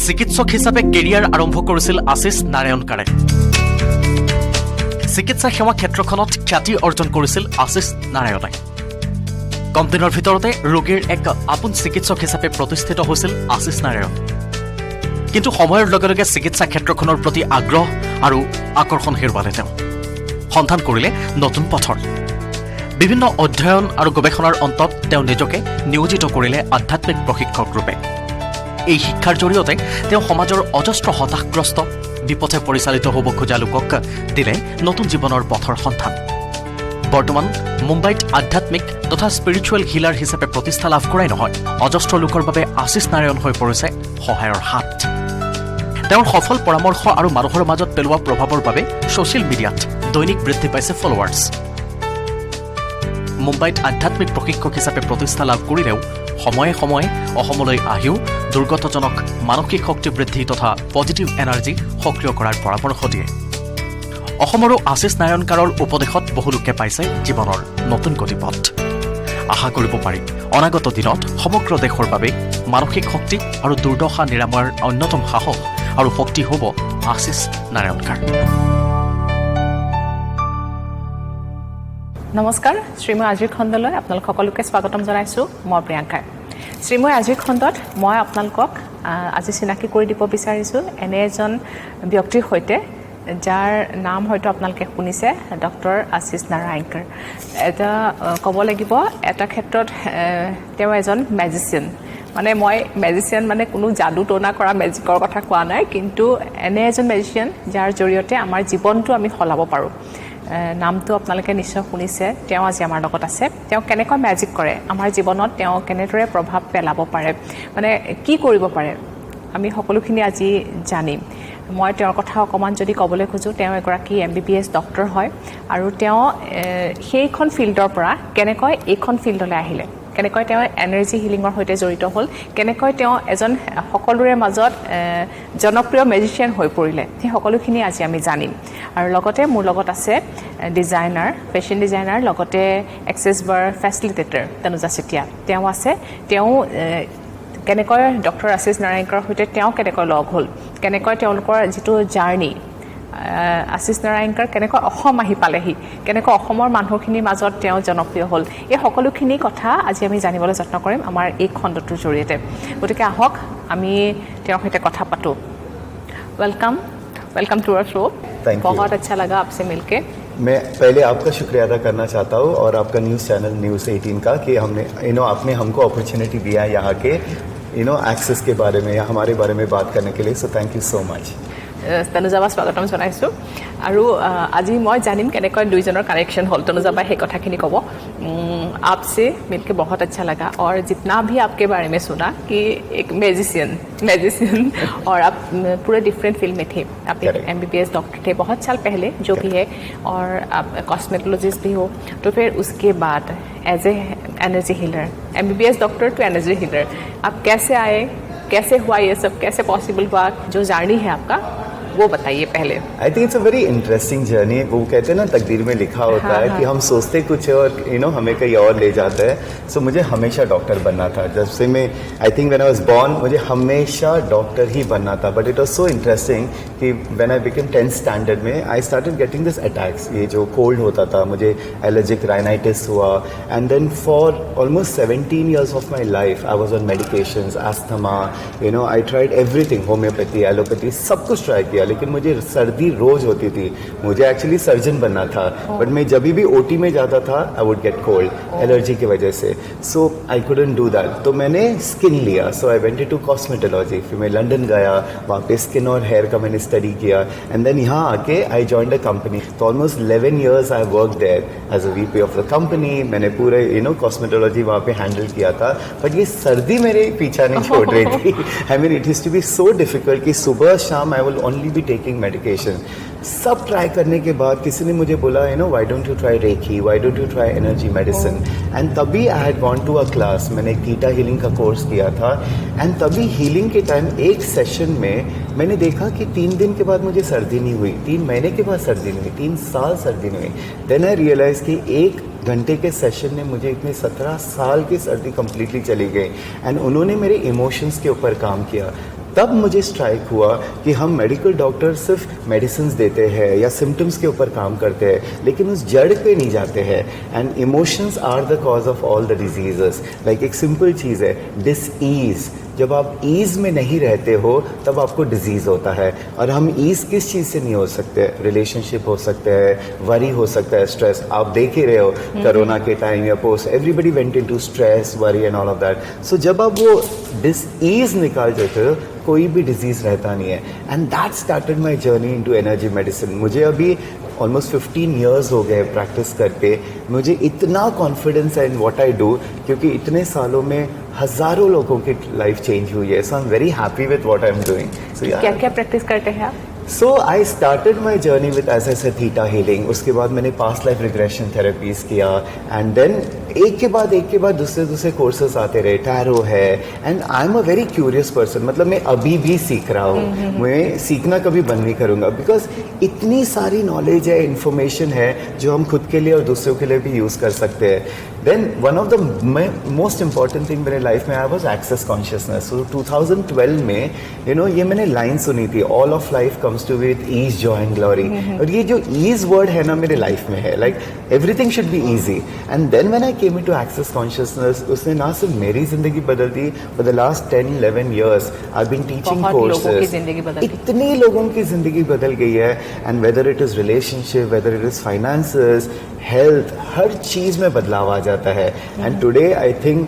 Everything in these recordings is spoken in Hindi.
চিকিৎসক হিচাপে কেৰিয়াৰ আৰম্ভ কৰিছিল আশিষ নাৰায়ণকাৰে। চিকিৎসা সেৱা ক্ষেত্ৰখনত খ্যাতি অৰ্জন কৰিছিল আশিষ নাৰায়ণে। কম দিনৰ ভিতৰতে ৰোগীৰ এক আপোন চিকিৎসক হিচাপে প্ৰতিষ্ঠিত হৈছিল আশিষ নাৰায়ণ। কিন্তু সময়ৰ লগে লগে চিকিৎসা ক্ষেত্ৰখনৰ প্ৰতি আগ্ৰহ আৰু আকৰ্ষণ হেৰুৱালে তেওঁ। সন্ধান কৰিলে নতুন পথৰ। বিভিন্ন অধ্যয়ন আৰু গৱেষণাৰ অন্তত তেওঁ নিজকে নিয়োজিত কৰিলে আধ্যাত্মিক প্ৰশিক্ষক ৰূপে। এই শিক্ষাৰ জৰিয়তে তেওঁ সমাজৰ অজস্ৰ হতাশগ্ৰস্ত বিপথে পৰিচালিত হ'ব খোজা লোকক দিলে নতুন জীৱনৰ পথৰ সন্ধান। বৰ্তমান মুম্বাইত আধ্যাত্মিক তথা স্পিৰিচুৱেল হিলাৰ হিচাপে প্ৰতিষ্ঠা লাভ কৰাই নহয়, অজস্ৰ লোকৰ বাবে আশিষ নাৰায়ণ হৈ পৰিছে সহায়ৰ হাত। তেওঁৰ সফল পৰামৰ্শ আৰু মানুহৰ মাজত পেলোৱা প্ৰভাৱৰ বাবে ছ'চিয়েল মিডিয়াত দৈনিক বৃদ্ধি পাইছে ফলোৱাৰ্ছ। মুম্বাইত আধ্যাত্মিক প্ৰশিক্ষক হিচাপে প্ৰতিষ্ঠা লাভ কৰিলেও সময়ে সময়ে অসমলৈ আহিও দুৰ্গতজনক মানসিক শক্তি বৃদ্ধি তথা পজিটিভ এনাৰ্জি সক্ৰিয় কৰাৰ পৰামৰ্শ দিয়ে। অসমৰো আশিষ নাৰায়ণকাৰৰ উপদেশত বহু লোকে পাইছে জীৱনৰ নতুন গতিপথ। আশা কৰিব পাৰি অনাগত দিনত সমগ্ৰ দেশৰ বাবে মানসিক শক্তি আৰু দুৰ্দশা নিৰাময়ৰ অন্যতম সাহস আৰু শক্তি হ'ব আশিষ নাৰায়ণকাৰ। নমস্কাৰ, শ্ৰীময় আজিৰ খণ্ডলৈ আপোনালোক সকলোকে স্বাগতম জনাইছোঁ। মই প্ৰিয়ংকা। শ্ৰীময় আজিৰ খণ্ডত মই আপোনালোকক আজি চিনাকি কৰি দিব বিচাৰিছোঁ এনে এজন ব্যক্তিৰ সৈতে, যাৰ নাম হয়তো আপোনালোকে শুনিছে, ডক্টৰ আশিষ নাৰায়ণকাৰ। এটা ক'ব লাগিব, এটা ক্ষেত্ৰত তেওঁ এজন মেজিচিয়ান। মানে মই মেজিচিয়ান মানে কোনো যাদু টনা কৰা মেজিকৰ কথা কোৱা নাই, কিন্তু এনে এজন মেজিচিয়ান যাৰ জৰিয়তে আমাৰ জীৱনটো আমি সলাব পাৰোঁ। নামটো আপোনালোকে নিশ্চয় শুনিছে। তেওঁ আজি আমাৰ লগত আছে। তেওঁ কেনেকৈ মেজিক কৰে, আমাৰ জীৱনত তেওঁ কেনেদৰে প্ৰভাৱ পেলাব পাৰে, মানে কি কৰিব পাৰে, আমি সকলোখিনি আজি জানিম। মই তেওঁৰ কথা অকণমান যদি ক'বলৈ খোজোঁ, তেওঁ এগৰাকী MBBS ডক্টৰ হয় আৰু তেওঁ সেইখন ফিল্ডৰ পৰা কেনেকৈ এইখন ফিল্ডলৈ আহিলে, কেনেকৈ তেওঁ এনাৰ্জি হিলিঙৰ সৈতে জড়িত হ'ল, কেনেকৈ তেওঁ এজন সকলোৰে মাজত জনপ্ৰিয় মেজিচিয়ান হৈ পৰিলে, সেই সকলোখিনি আজি আমি জানিম। আৰু লগতে মোৰ লগত আছে ডিজাইনাৰ, ফেশ্বন ডিজাইনাৰ, লগতে এক্সেছ বাৰ ফেচিলিটেটৰ তনুজা চেতিয়া। তেওঁ আছে। তেওঁ কেনেকৈ ডক্টৰ আশিষ নাৰায়ণকাৰৰ সৈতে তেওঁ কেনেকৈ লগ হ'ল, কেনেকৈ তেওঁলোকৰ যিটো জাৰ্ণি, আশিষ নাৰায়ণকাৰ কেনেকৈ অসম আহি পালেহি, কেনেকৈ অসমৰ মানুহখিনিৰ মাজত তেওঁ জনপ্ৰিয় হ'ল, এই সকলোখিনি কথা আজি আমি জানিবলৈ যত্ন কৰিম আমাৰ এই খণ্ডটোৰ জৰিয়তে। গতিকে আহক আমি তেওঁৰ সৈতে কথা পাতোঁ। Welcome to our show. बहुत अच्छा लगा आपसे मिलके। मैं पहले आपका शुक्रिया अदा करना चाहता हूँ और आपका न्यूज़ चैनल न्यूज़ 18 का कि हमने आपने हमको अपॉर्चुनिटी दिया है यहाँ के एक्सेस के बारे में या हमारे बारे में बात करने के लिए। So thank you so much. তনুজাবা স্বাগতম জনাইছোঁ। আৰু আজি মই জানিম কেনেকৈ দুইজনৰ কানেকশ্যন হ'ল। তনুজাবা সেই কথাখিনি ক'ব। आपसे मिलके बहुत अच्छा लगा और जितना भी आपके बारे में सुना कि एक मैजिशियन और आप पूरे डिफरेंट फील्ड में थे। आप एक MBBS डॉक्टर थे बहुत साल पहले, जो भी है, और आप कॉस्मेटोलॉजिस्ट भी हो। तो फिर उसके बाद as a energy healer, MBBS doctor to energy healer, आप कैसे आए, कैसे हुआ ये सब, कैसे पॉसिबल हुआ, जो जर्नी है आपका वो बताइए पहले। I think it's a very interesting journey. वो कहते हैं ना, तकदीर में लिखा होता है कि हम सोचते कुछ है और हमें कहीं और ले जाता है। सो मुझे हमेशा डॉक्टर बनना था। जब से मैं I think when I was born मुझे हमेशा डॉक्टर ही बनना था। But it was so interesting कि when I became 10th standard में I started getting this attacks. ये जो कोल्ड होता था, मुझे एलर्जिक राइनाइटिस हुआ and then for almost 17 years of my life I was on medications, asthma, I tried everything, homeopathy, allopathy, सब कुछ ट्राई किया, लेकिन मुझे सर्दी रोज होती थी। मुझे एक्चुअली सर्जन बनना था, बट मैं जब भी OT में जाता था I would get cold allergy की वजह से। सो आई कुडंट डू दैट। तो मैंने स्किन लिया। सो आई वेंट टू कॉस्मेटोलॉजी। फिर मैं लंदन गया, वहाँ पे स्किन और हेयर का मैंने स्टडी किया एंड देन यहाँ आके आई जॉइंड अ कंपनी। तो almost 11 years I work there as a VP of the company. मैंने पूरे कॉस्मेटोलॉजी वहाँ पे हैंडल किया था। बट ये सर्दी मेरे पीछा नहीं छोड़ रही थी। I mean it is to be so difficult कि सुबह शाम I will only be taking medication. सब ट्राई करने के बाद किसी ने मुझे बोला why don't you try reiki, why don't you try energy medicine. And तभी I had gone to a class. मैंने कीटा हीलिंग का कोर्स किया था एंड तभी हीलिंग के टाइम एक सेशन में मैंने देखा कि 3 दिन के बाद मुझे सर्दी नहीं हुई, 3 महीने के बाद सर्दी नहीं हुई, 3 साल सर्दी नहीं हुई। देन आई रियलाइज कि 1 घंटे के सेशन ने मुझे इतने 17 साल की सर्दी कम्प्लीटली चली गई एंड उन्होंने मेरे इमोशंस के ऊपर काम किया। तब मुझे स्ट्राइक हुआ कि हम मेडिकल डॉक्टर सिर्फ मेडिसिन देते हैं या सिम्टम्स के ऊपर काम करते हैं, लेकिन उस जड़ पे नहीं जाते हैं. And emotions are the cause of all the diseases. Like एक सिंपल चीज़ है, डिसईज. जब आप ईज में नहीं रहते हो तब आपको डिजीज़ होता है. और हम ईज किस चीज़ से नहीं हो सकते? रिलेशनशिप हो सकते हैं, वरी हो सकता है, स्ट्रेस. आप देख ही रहे हो कोरोना के टाइम या post, everybody went into stress, worry and all of that. So जब आप वो डिसईज निकाल देते हो, कोई भी डिजीज़ रहता नहीं है. And that started my journey into energy medicine. मुझे अभी ऑलमोस्ट 15 ईयर्स हो गए प्रैक्टिस करके. मुझे इतना कॉन्फिडेंस है इन व्हाट आई डू, क्योंकि इतने सालों में हज़ारों लोगों की लाइफ चेंज हुई है. So I am very happy with what I am doing. So क्या क्या प्रैक्टिस करते हैं आप? So I started my journey with as as a theta healing. उसके बाद मैंने पास्ट लाइफ रिग्रेशन थेरेपीज किया. एंड देन एक के बाद दूसरे कोर्सेज आते रहे. टैरो है. And I am a very curious person. मतलब मैं अभी भी सीख रहा हूँ. मैं सीखना कभी बंद नहीं करूँगा, बिकॉज इतनी सारी नॉलेज है, इन्फॉर्मेशन है जो हम खुद के लिए और दूसरों के लिए भी यूज़ कर सकते हैं. Then one of the most important thing मेरे लाइफ में I was access consciousness. So 2012 में ये मैंने लाइन सुनी थी, all of life comes to with ease, joy and glory. और ये जो ईज वर्ड है ना मेरे लाइफ में है, like everything should be easy. And then when I came into access consciousness, उसने ना सिर्फ मेरी जिंदगी बदल दी, for the last 10-11 years I been teaching courses. इतने लोगों की जिंदगी बदल गई है. And whether it is relationship, whether it is finances, health, हर चीज में बदलाव आ जाता है. And today I think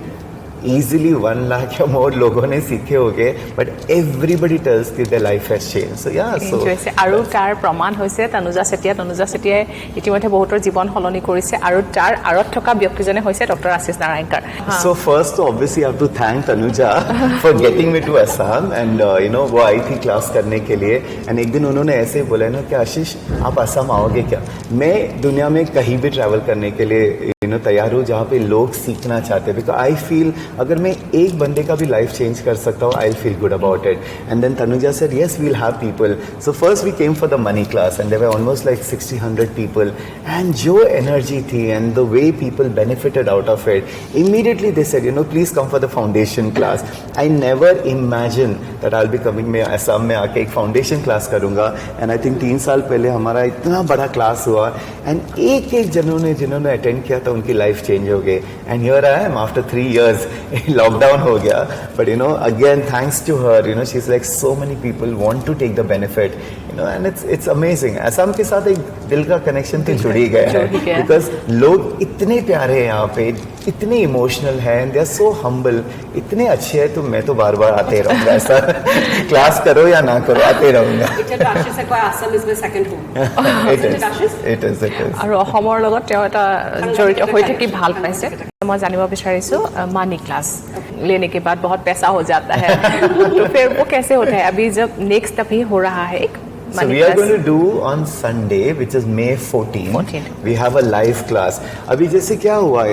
easily 1 lakh या more लोगों ने सीखे होंगे, but everybody tells कि their life has changed. So yeah, so আৰু তাৰ প্ৰমাণ হৈছে তনুজা চেতিয়াই ইতিমধ্যে বহুতৰ জীৱন সলনি কৰিছে, আৰু তাৰ আঁৰত থকা ব্যক্তিজনে হৈছে doctor Ashish Narayankar. So first obviously I have to thank Tanuja for getting me to Assam and वो आई थी क्लास करने के लिए. एंड एक दिन उन्होंने ऐसे ही बोला ना कि आशीष आप असम आओगे क्या? मैं दुनिया में कहीं भी ट्रैवल करने के लिए तैयार हूँ जहाँ पे लोग सीखना चाहते हैं. बिकॉज आई फील अगर मैं एक बंदे का भी लाइफ चेंज कर सकता हूँ, I feel good about it. And then Tanuja said yes we'll have people. So first we came for the money class and there were almost like 60-100 people. And जो एनर्जी थी and the way people benefited out of it, immediately they said please come for the foundation class. I never imagine that I will be coming. मैं असम में आके एक फाउंडेशन क्लास करूँगा. एंड आई थिंक 3 साल पहले हमारा इतना बड़ा क्लास हुआ एंड एक जिन्होंने अटेंड किया था उनकी लाइफ चेंज हो गई. And here I am after 3 years. Lockdown हो गया, but again thanks to her she is like so many people want to take the benefit and it's amazing. Assam के साथ एक दिल का कनेक्शन तो जुड़ ही गया है, बिकॉज लोग इतने प्यारे हैं यहाँ पे, इतने इमोशनल हैं, दे आर सो हम्बल, इतने अच्छे हैं. तो मैं तो बार बार आते रहूँगा. ऐसा क्लास करो या ना करो, आते रहूँगा. আৰু অসমৰ লগত তেওঁ এটা জড়িত হৈ থাকি ভাল পাইছে. मैं जानना বিচাৰিছোঁ मनी क्लास लेने के बाद बहुत पैसा हो जाता है तो फिर वो कैसे होता है? अभी जब नेक्स्ट अभी हो रहा है एक So we are going to do on Sunday, which is May 14th. We have a live class. अभी जैसे क्या हुआ,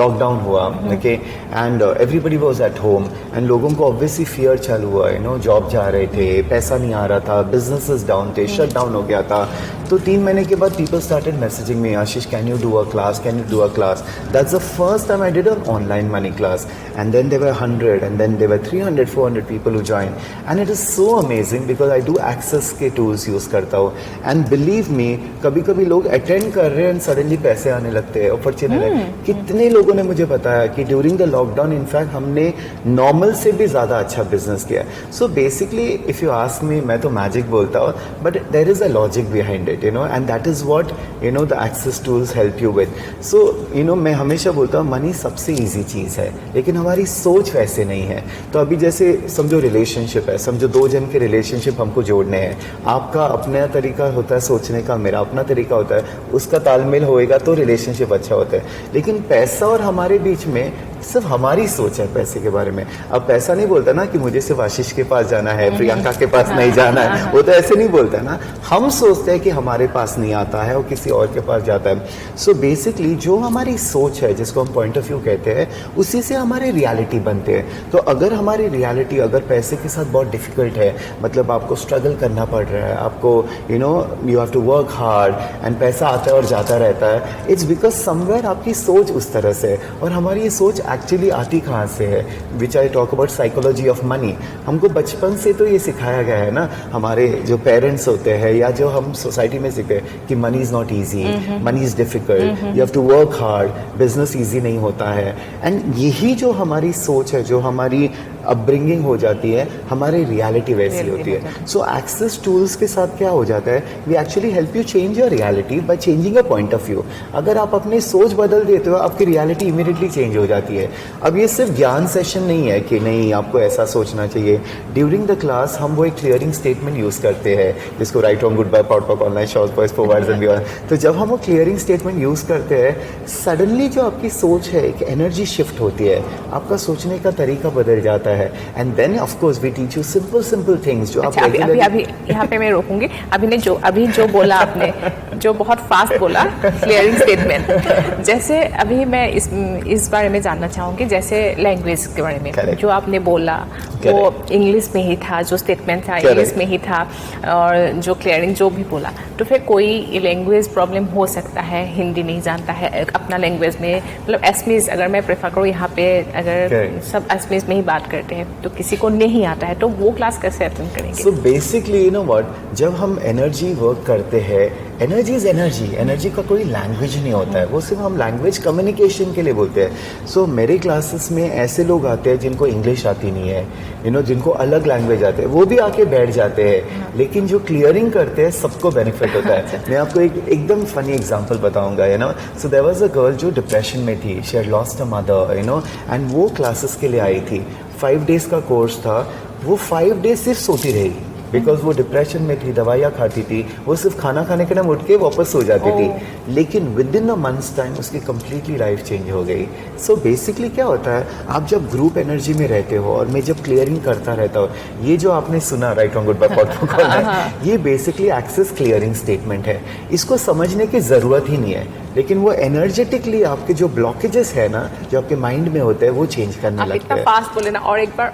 लॉकडाउन हुआ, okay, and everybody was at home, and लोगों को obviously fear चालू हुआ, जॉब जा रहे थे, पैसा नहीं आ रहा था, businesses down थे, shut down हो गया था. तो 3 महीने के बाद people started messaging me, Ashish, can you do a class? Can you do a class? That's the first time I did an online money class. And then there were 100, and then there were 300, 400 people who joined. And it is so amazing because I do access के टूल्स यूज करता हूँ. एंड बिलीव मी, कभी कभी लोग अटेंड कर रहे हैं एंड सडनली पैसे आने लगते हैं, अपॉर्चुनिटी. कितने लोगों ने मुझे बताया कि ड्यूरिंग द लॉकडाउन इनफैक्ट हमने नॉर्मल से भी ज़्यादा अच्छा बिजनेस किया. So basically if you ask me, मैं तो मैजिक बोलता हूँ, but there is a logic behind it, and that is what the access tools help you with. So मैं हमेशा बोलता हूँ मनी सबसे ईजी चीज़ है, लेकिन हमारी सोच वैसे नहीं है. तो अभी जैसे समझो रिलेशनशिप है, समझो 2 जन के रिलेशनशिप हमको जोड़ने हैं. आपका अपना तरीका होता है सोचने का, मेरा अपना तरीका होता है, उसका तालमेल होएगा तो रिलेशनशिप अच्छा होता है. लेकिन पैसा और हमारे बीच में सिर्फ हमारी सोच है पैसे के बारे में. अब पैसा नहीं बोलता ना कि मुझे सिर्फ आशीष के पास जाना है, प्रियंका के पास नहीं जाना है, वो तो ऐसे नहीं बोलता ना. हम सोचते हैं कि हमारे पास नहीं आता है और किसी और के पास जाता है. सो बेसिकली जो हमारी सोच है, जिसको हम पॉइंट ऑफ व्यू कहते हैं, उसी से हमारे रियलिटी बनते हैं. तो अगर हमारी रियलिटी अगर पैसे के साथ बहुत डिफिकल्ट है, मतलब आपको स्ट्रगल करना पड़ रहा है, आपको you have to work hard and पैसा आता है और जाता रहता है, इट्स बिकॉज समवेयर आपकी सोच उस तरह से. और हमारी ये सोच एक्चुअली आती कहाँ से है, which I talk about psychology of money. हमको बचपन से तो ये सिखाया गया है ना, हमारे जो पेरेंट्स होते हैं या जो हम सोसाइटी में सीखते हैं कि money is not easy, money is difficult, you have to work hard, business easy नहीं होता है। एंड यही जो हमारी सोच है, जो हमारी अपब्रिंगिंग हो जाती है, हमारी रियलिटी वैसी होती है। सो एक्सेस टूल्स के साथ क्या हो जाता है, we actually help you change your reality by changing a point of view. अगर आप अपनी सोच बदल देते हो, आपकी रियलिटी इमीडिएटली चेंज हो जाती है। अब ये सिर्फ ज्ञान सेशन नहीं है कि नहीं आपको ऐसा सोचना चाहिए। ड्यूरिंग द क्लास हम वो एक क्लियरिंग स्टेटमेंट यूज़ करते हैं, जिसको right wrong good bad pod poc all nine short boys for words and beyond. तो जब हम वो क्लियरिंग स्टेटमेंट यूज़ करते हैं, सडनली जो आपकी सोच है, एक एनर्जी शिफ्ट होती है, आपका सोचने का तरीका बदल जाता है। And then of course we teach you simple things जो आप अभी यहाँ पे मैं रोकूंगी। अभी जो बोला आपने, जो बहुत फास्ट बोला, क्लियरिंग स्टेटमेंट, जैसे अभी मैं इस बारे में जानना चाहूँगी, जैसे लैंग्वेज के बारे में जो आपने बोला वो इंग्लिश में ही था, जो स्टेटमेंट था इंग्लिश में ही था, और जो क्लियरिंग जो भी बोला, तो फिर कोई लैंग्वेज प्रॉब्लम हो सकता है, हिंदी नहीं जानता है अपना लैंग्वेज में, मतलब एसमीज अगर मैं प्रेफर करूँ यहाँ पे, अगर सब एसमीज में ही बात करते हैं तो किसी को नहीं आता है, तो वो क्लास कैसे अटेंड करेंगे? So basically you know what, जब हम एनर्जी वर्क करते हैं, एनर्जी इज एनर्जी, एनर्जी का कोई लैंग्वेज नहीं होता है, वो सिर्फ हम लैंग्वेज कम्युनिकेशन के लिए बोलते हैं। सो मेरे क्लासेस में ऐसे लोग आते हैं जिनको इंग्लिश आती नहीं है, यू नो, जिनको अलग लैंग्वेज आते हैं, वो भी आके बैठ जाते हैं, लेकिन जो क्लियरिंग करते हैं सबको बेनिफिट होता है। मैं आपको एक एकदम फनी एग्जांपल बताऊंगा, you know. So there was a girl जो डिप्रेशन में थी, she had lost a mother, you know, and वो क्लासेस के लिए आई थी। 5 डेज का कोर्स था, वो 5 डेज सिर्फ सोती रही, बिकॉज वो डिप्रेशन में थी, दवाइयाँ खाती थी, वो सिर्फ खाना खाने के टाइम उठ के वापस सो जाती थी, लेकिन with in a months time उसकी कंप्लीटली लाइफ चेंज हो गई। सो बेसिकली क्या होता है, आप जब ग्रुप एनर्जी में रहते हो और मैं जब क्लियरिंग करता रहता हूँ, ये जो आपने सुना right wrong good bad pod poc all nine, ये बेसिकली एक्सेस क्लियरिंग स्टेटमेंट है। इसको समझने की जरूरत ही नहीं है, लेकिन वो एनर्जेटिकली आपके जो ब्लॉकेजेस है ना, जो आपके माइंड में होते हैं, वो चेंज करने लगते हैं। फास्ट बोले ना, और एक बार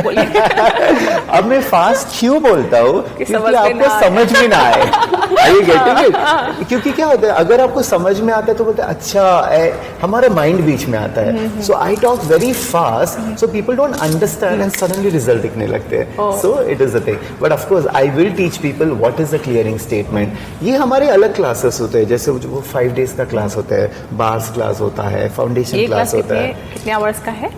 बोलिए। अब मैं फास्ट क्यों बोलता हूँ, क्योंकि आपको समझ में ना आए। Are you getting it? क्योंकि क्या होता है, अगर आपको समझ में आता है तो बोलते हैं अच्छा, हमारा माइंड बीच में आता है। So I talk very fast, so people don't understand and suddenly result दिखने लगते हैं। So it is a thing, but of course I will teach people what is a clearing statement. ये हमारे अलग क्लासेस होते हैं, जैसे वो 5 डेज का क्लास होता है, बार्स क्लास होता है, फाउंडेशन क्लास होता है। कितने आवर्स का है?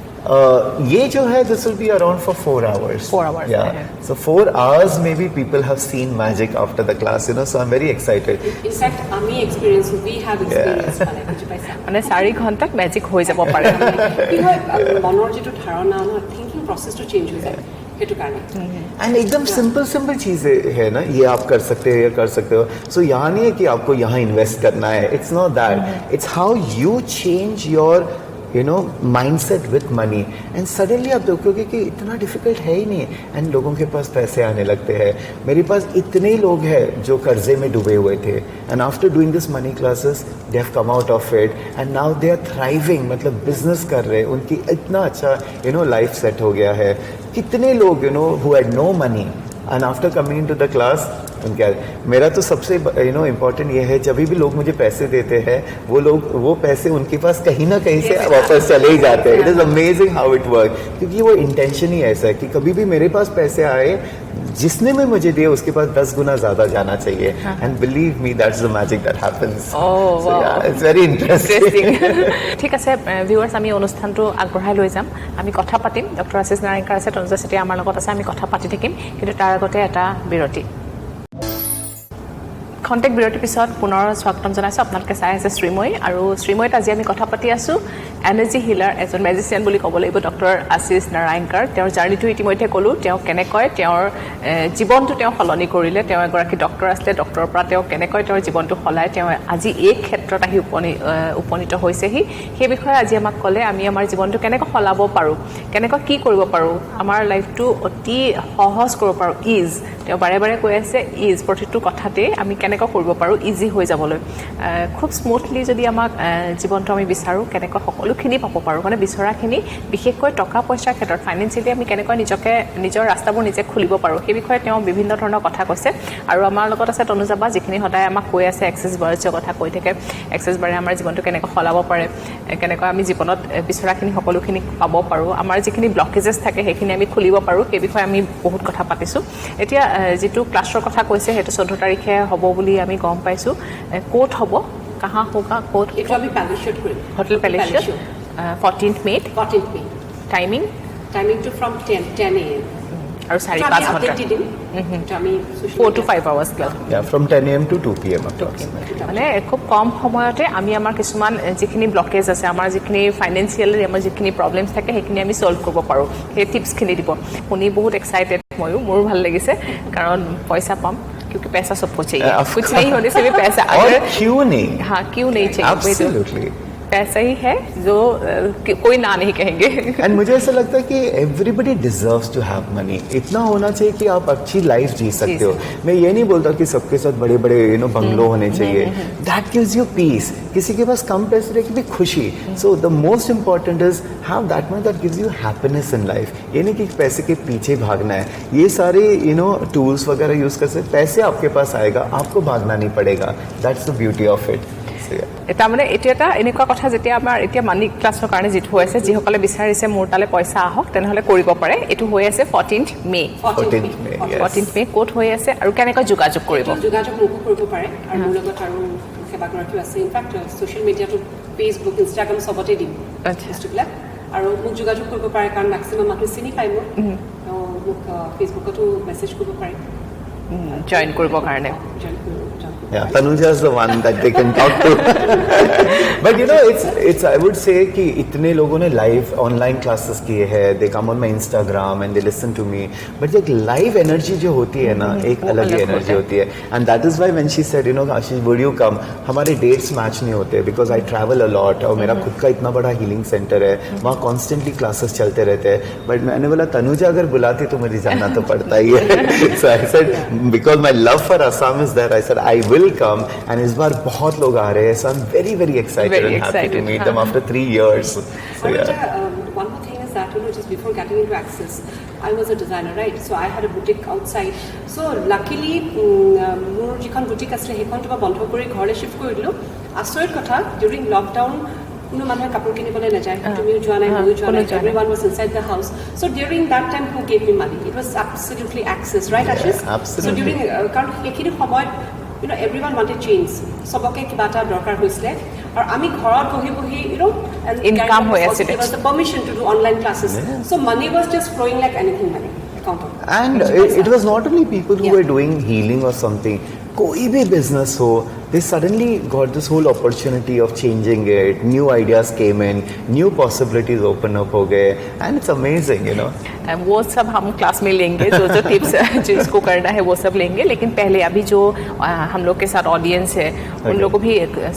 ये जो है, this will be around for 4 hours. 4 hours. Yeah. So 4 hours maybe people have seen magic after the class, you know. So I'm very excited. In fact, আমি experience, we have experience মানে বুজি পাইছা। মানে 4 ঘণ্টাত মেজিক হৈ যাব পাৰে। কি হয়, মনৰ যেটো ধাৰণা, থিংকিং প্ৰসেসটো চেঞ্জ হৈ যায়। एंड एकदम सिंपल चीजें है ना, ये आप कर सकते हो, ये कर सकते हो। सो यहाँ नहीं है कि आपको यहाँ इन्वेस्ट करना है, it's not that, it's how you change your you know mindset with money. And suddenly आप देखोगे कि इतना डिफिकल्ट है ही नहीं, एंड लोगों के पास पैसे आने लगते हैं। मेरे पास इतने लोग हैं जो कर्जे में डूबे हुए थे, and after doing this money classes they have come out of it, and now they are thriving, मतलब बिजनेस कर रहे हैं, उनकी इतना अच्छा यू नो लाइफ सेट हो गया है। कितने लोग you know who had no money and after coming into the class उनके, मेरा तो सबसे यू नो इम्पोर्टेंट ये है, जब भी लोग मुझे पैसे देते हैं, वो लोग वो पैसे उनके पास कहीं ना कहीं से वापस चले ही जाते हैं। It is amazing how it work, क्योंकि वो इंटेंशन ही ऐसा है कि कभी भी मेरे पास पैसे आए, जिसने में मुझे दिए उसके पास 10 गुना ज्यादा जाना चाहिए। And believe me, that's the magic that happens. It's very interesting. ঠিক আছে ভিউয়াৰ্ছ, আমি অনুষ্ঠানটো আগবঢ়াই লৈ যাম, আমি কথা পাতিম। ডক্টৰ আশিষ নাৰায়ণকাৰ আছে, তনুজা চেতিয়া আমাৰ লগত আছে, আমি কথা পাতি থাকিম, কিন্তু তাৰ আগতে এটা বিৰতি। খন্তেক বিৰতিৰ পিছত পুনৰ স্বাগতম জনাইছোঁ। আপোনালোকে চাই আছে শ্ৰীময়ী, আৰু শ্ৰীময়ীত আজি আমি কথা পাতি আছোঁ এনাৰ্জি হিলাৰ, এজন মেজিচিয়ান বুলি ক'ব লাগিব, ডক্টৰ আশিষ নাৰায়ণকাৰ। তেওঁৰ জাৰ্ণিটো ইতিমধ্যে ক'লোঁ, তেওঁ কেনেকৈ তেওঁৰ জীৱনটো তেওঁ সলনি কৰিলে। তেওঁ এগৰাকী ডক্টৰ আছিলে, ডক্টৰৰ পৰা তেওঁ কেনেকৈ তেওঁৰ জীৱনটো সলাই তেওঁ আজি এই ক্ষেত্ৰত আহি উপনীত হৈছেহি, সেই বিষয়ে আজি আমাক ক'লে। আমি আমাৰ জীৱনটো কেনেকৈ সলাব পাৰোঁ, কেনেকৈ কি কৰিব পাৰোঁ, আমাৰ লাইফটো অতি সহজ কৰিব পাৰোঁ, ইজ। তেওঁ বাৰে বাৰে কৈ আছে ইজ, প্ৰতিটো কথাতেই আমি কেনেকৈ কেনেকৈ কৰিব পাৰোঁ ইজি হৈ যাবলৈ খুব স্মুথলি যদি আমাক জীৱনটো আমি বিচাৰোঁ কেনেকৈ সকলোখিনি পাব পাৰোঁ মানে বিচৰাখিনি বিশেষকৈ টকা পইচাৰ ক্ষেত্ৰত ফাইনেন্সিয়েলি আমি কেনেকৈ নিজৰ ৰাস্তাবোৰ নিজে খুলিব পাৰোঁ সেই বিষয়ে তেওঁ বিভিন্ন ধৰণৰ কথা কৈছে আৰু আমাৰ লগত আছে তনুজা বা যিখিনি সদায় আমাক কৈ আছে এক্সেছ বাৰ্ডছৰ কথা কৈ থাকে এক্সেছ বাৰে আমাৰ জীৱনটো কেনেকৈ সলাব পাৰে কেনেকৈ আমি জীৱনত বিচৰাখিনি সকলোখিনি পাব পাৰোঁ আমাৰ যিখিনি ব্লকেজেছ থাকে সেইখিনি আমি খুলিব পাৰোঁ সেই বিষয়ে আমি বহুত কথা পাতিছোঁ এতিয়া যিটো ক্লাছৰ কথা কৈছে সেইটো 14 তাৰিখে হ'ব বুলি আমি গম পাইছোঁ ক'ত হ'ব कहाँ होगा कोर्ट এইটো আমি প্যালেচিয়ত কৰিম hotel Palacious 14th May 14th May timing টাইমিংটো ফ্ৰম 10 AM और 4-5 घंटा আমি 4 to 5 hours class Yeah, from 10 AM to 2 PM approximately. মানে খুব কম সময়তে আমি আমাৰ কিছুমান যিখিনি ব্লকেজ আছে আমাৰ যিখিনি ফাইনেন্সিয়েলি আমাৰ যিখিনি প্ৰব্লেমছ থাকে সেইখিনি আমি সলভ কৰিব পাৰোঁ সেই টিপছখিনি দিব শুনি বহুত এক্সাইটেড ময়ো মোৰো ভাল লাগিছে কাৰণ পইচা পাম क्योंकि पैसा सबको चाहिए कुछ नहीं होने से भी पैसा और क्यों नहीं हाँ क्यों नहीं चाहिए Absolutely. पैसा ही है जो कोई ना नहीं कहेंगे एंड मुझे ऐसा लगता है कि everybody deserves to have money इतना होना चाहिए कि आप अच्छी लाइफ जी सकते हो मैं ये नहीं बोलता कि सबके साथ बड़े बड़े बंगलो होने चाहिए दैट गिव्स यू पीस किसी के पास कम पैसे रहे की भी खुशी so the most important is have that money that gives you happiness in life ये नहीं कि पैसे के पीछे भागना है ये सारे टूल्स वगैरह यूज कर सकते पैसे आपके पास आएगा आपको भागना नहीं पड़ेगा that's the beauty of it তাৰমানে এইটো এটা এনেকুৱা কথা যেতিয়া আমাৰ এতিয়া মানি ক্লাছৰ কাৰণে যিটো হৈ আছে যিসকলে বিচাৰিছে মোৰ তালে পইচা আহক তেনেহ'লে কৰিব পাৰে এইটো হৈ আছে 14th May 14th May ক'ত হৈ আছে আৰু কেনেকৈ যোগাযোগ কৰিব যোগাযোগ মোকো কৰিব পাৰে আৰু মোৰ লগত আৰু কেইবাগৰাকীও আছে ইনফেক্ট ছ'চিয়েল মিডিয়াটো ফেচবুক ইনষ্টাগ্ৰাম চবতে দিম বস্তুবিলাক আৰু মোক যোগাযোগ কৰিব পাৰে কাৰণ মেক্সিমাম মানুহ চিনি পায় মোক মোক ফেচবুকতো মেছেজ কৰিব পাৰে জইন কৰিবৰ কাৰণে Yeah, Tanuja is the one that they can talk to. But it's I would say कि इतने लोगों ने live online classes किए हैं. They come on my Instagram and they listen to me. But एक live energy जो होती है ना, एक अलग ही energy होती है. And that is why when she said, Ashish, would you come? हमारे dates match नहीं होते because I travel a lot और मेरा खुद का इतना बड़ा healing center है. वहाँ constantly classes चलते रहते हैं. But मैंने बोला तनुजा अगर बुलाती तो मुझे जाना तो पड़ता ही है. So I said because my love for Assam is there. I said I will come and इस बार बहुत लोग आ रहे हैं so I'm very very excited and happy to meet them after 3 years so yeah one more thing is that just before getting into Access I was a designer right so I had a boutique outside so luckily মোৰ যিখন boutique আছিল সেইখন তোমাৰ বন্ধ কৰি ঘৰলৈ শিফট কৰি দিলো আচৰিত কথা during lockdown কোনো মানুহে কাপোৰ কিনিবলৈ নাযায় তুমিও যোৱা নাই ময়ো যোৱা নাই everyone was inside the house so during that time who gave me money it was absolutely Access right Ashish absolutely so during কাৰণ এইখিনি সময়ত everyone wanted change সবকে কিবা এটা দৰকাৰ হৈছিলে আৰু আমি ঘৰত বহি বহি ইনকাম হৈ আছিল it was the permission to do online classes so money was just flowing like anything money and it was not only people who were doing healing or something कोई भी business हो they suddenly got this whole opportunity of changing it new ideas came in new possibilities open up हो गए and it's amazing वो सब हम क्लास में लेंगे जो टिप्स जिसको करना है वो सब लेंगे लेकिन पहले अभी जो हम लोग के साथ ऑडियंस है उन लोगों भी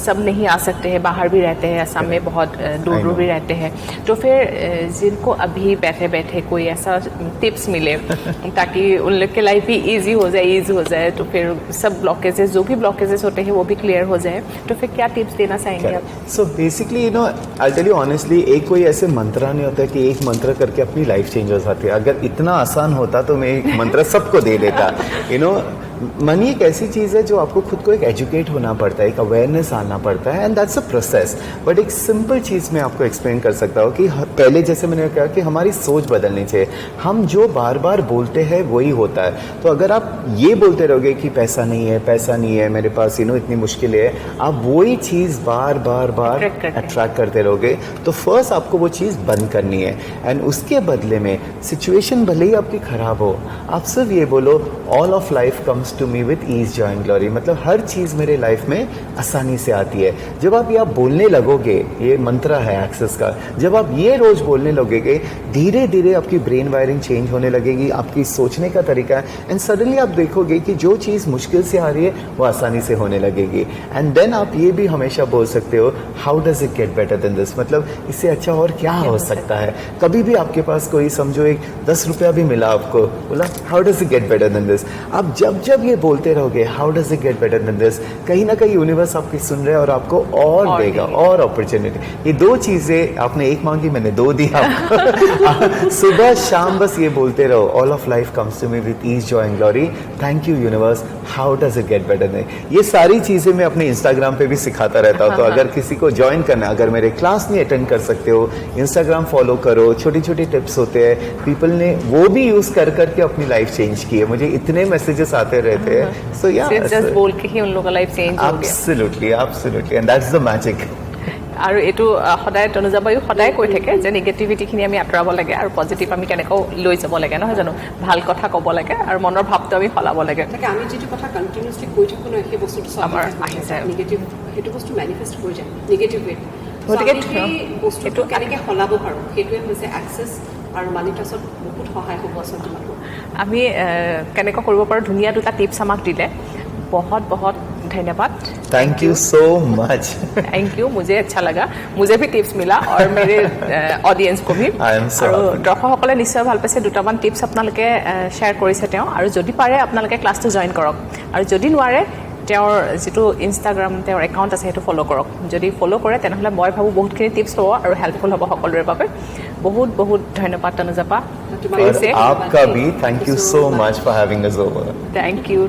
सब नहीं आ सकते हैं बाहर भी रहते हैं असम में बहुत दूर दूर भी रहते हैं तो फिर जिनको अभी बैठे बैठे कोई ऐसा टिप्स मिले ताकि उन लोग की लाइफ भी ईजी हो जाए तो फिर सब ब्लॉकेजेस जो भी ब्लॉकेजेस होते हैं वो भी क्लियर हो जाए तो फिर क्या टिप्स देना चाहेंगे आप so basically I tell you honestly एक कोई ऐसे मंत्र नहीं होता कि एक मंत्र करके अपनी लाइफ चेंज हो जाती है अगर इतना आसान होता तो मैं एक मंत्र सबको दे देता मनी एक ऐसी चीज़ है जो आपको खुद को एक एजुकेट होना पड़ता है एक अवेयरनेस आना पड़ता है and that's a process but एक सिंपल चीज़ मैं आपको एक्सप्लेन कर सकता हूँ कि पहले जैसे मैंने कहा कि हमारी सोच बदलनी चाहिए हम जो बार बार बोलते हैं वही होता है तो अगर आप ये बोलते रहोगे कि पैसा नहीं है मेरे पास इतनी मुश्किलें है आप वही चीज़ बार बार अट्रैक्ट करते रहोगे तो फर्स्ट आपको वो चीज़ बंद करनी है एंड उसके बदले में सिचुएशन भले ही आपकी ख़राब हो आप सिर्फ ये बोलो all of life comes to me with ease joy and glory मतलब हर चीज़ मेरे लाइफ में आसानी से आती है जब आप ये बोलने लगोगे ये मंत्र है एक्सेस का जब आप ये रोज़ बोलने लगोगे धीरे धीरे आपकी ब्रेन वायरिंग चेंज होने लगेगी आपकी सोचने का तरीका एंड सडनली आप देखोगे कि जो चीज़ मुश्किल से आ रही है वो आसानी से होने लगेगी लगेगी एंड देन आप ये भी हमेशा बोल सकते हो how does it get better then this, मतलब इससे अच्छा और क्या हो सकता है। कभी भी आपके पास कोई समझो एक 10 रुपया भी मिला आपको, बोला how does it get better then this, आप जब जब ये बोलते रहोगे how does it get better then this, कहीं ना कहीं यूनिवर्स आपकी सुन रहे हैं और आपको और देगा और अपॉर्चुनिटी। ये दो चीजें आपने एक मांगी, मैंने दो दी आपको। सुबह शाम बस ये बोलते रहो all of life comes to me with ease joy and glory, thank you universe, how does it get better than. ये सारी चीजें मैं अपने इंस्टाग्राम पे भी सिखाता रहता हूँ, तो अगर किसी को ज्वाइन करना, अगर मेरे क्लास नहीं अटेंड कर सकते हो, इंस्टाग्राम फॉलो करो, छोटी छोटी टिप्स होते हैं, पीपल ने वो भी यूज कर करके अपनी लाइफ चेंज की है। मुझे इतने मैसेजेस आते रहते हैं, सो या जस्ट बोल के ही उन लोगों का लाइफ चेंज हो गया। Absolutely absolutely, and that's the magic. আৰু এইটো সদায় তনুজাবায়ো সদায় কৈ থাকে যে নিগেটিভিটিখিনি আমি আঁতৰাব লাগে আৰু পজিটিভ আমি কেনেকৈ লৈ যাব লাগে, নহয় জানো? ভাল কথা ক'ব লাগে আৰু মনৰ ভাৱটো আমি সলাব লাগে। তাকে আমি যিটো কথা কণ্টিনিউছলি কৈ থাকোঁ নহয়, সেই বস্তুটো আমাৰ আহি যায়। নিগেটিভ সেইটো বস্তু মেনিফেষ্ট হৈ যায় নিগেটিভ ৱেত। গতিকে সেই বস্তুটো কেনেকৈ সলাব পাৰোঁ সেইটোৱে হৈছে এক্সেছ আৰু মানি টাচত বহুত সহায় হ'ব আচলতে মানুহৰ। আমি কেনেকৈ কৰিব পাৰোঁ ধুনীয়া দুটা টিপছ আমাক দিলে, बहुत बहुत धन्यवाद। Thank you so much. Thank you, मुझे अच्छा लगा, मुझे भी टिप्स मिला और मेरे ऑडियंस को भी। আৰু দৰ্শকসকলে নিশ্চয় ভাল পাইছে, দুটামান টিপছ আপোনালোকে শ্বেয়াৰ কৰিছে তেওঁ, আৰু যদি পাৰে আপোনালোকে ক্লাছটো জইন কৰক, আৰু যদি নোৱাৰে তেওঁৰ যিটো ইনষ্টাগ্ৰাম তেওঁৰ একাউণ্ট আছে সেইটো ফ'ল' কৰক। যদি ফ'ল' কৰে তেনেহ'লে মই ভাবোঁ বহুতখিনি টিপছ হ'ব আৰু হেল্পফুল হ'ব সকলোৰে বাবে। বহুত বহুত ধন্যবাদ তনুজাপা। आपका भी thank you so much for having us over. Thank you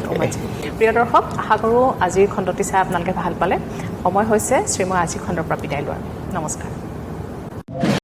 so much. প্ৰিয় দৰ্শক, আশা কৰোঁ আজিৰ খণ্ডটি চাই আপোনালোকে ভাল পালে। সময় হৈছে শ্ৰীময় আজিৰ খণ্ডৰ পৰা বিদায় লোৱাৰ। নমস্কাৰ।